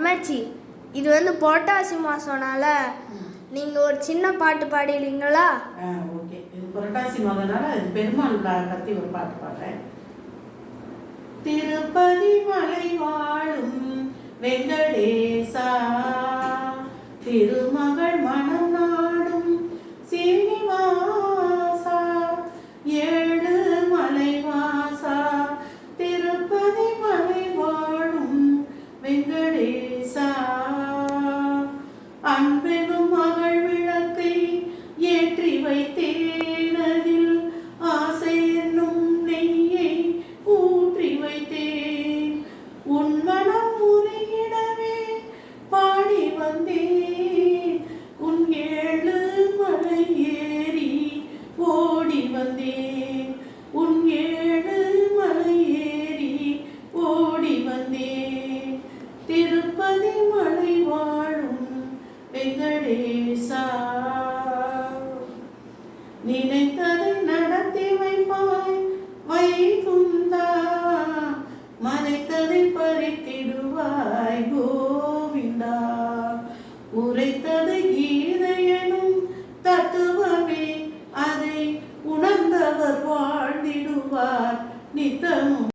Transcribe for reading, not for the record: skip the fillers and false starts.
அம்மாச்சி, இது வந்து புரட்டாசி மாதம்னால நீங்கள் ஒரு சின்ன பாட்டு பாடிடுவீங்களா? ஓகே. இது புரட்டாசி மாதம்னால இது பெருமாள் பற்றி ஒரு பாட்டு பாடுறேன். திருப்பதி மலை வாழும் வெங்கடேசா, திருமகள் மனம் நாடும் சீனிவாசா, ஏழு மலை வாசா, திருப்பதி மலை வாழும் வெங்கடேசா, அன்பெனும் மகள் விளக்கை ஏற்றி வைத்தேனதில் ஆசை என்னும் நெய்யை ஊற்றி வைத்தேன், உன் மனம் முறையிடவே பாடி வந்தேன், உன் ஏழு மலை ஏறி ஓடி வந்தேன், உன் ஏழு மலை ஏறி ஓடி வந்தேன், திருப்பதி மலை வாழும் வெங்கடேசா, நினைத்ததை நடத்தி வைப்பாய் வைகுந்தா, மறைத்ததை பறித்திடுவாய் கோவிந்தா, உரைத்ததை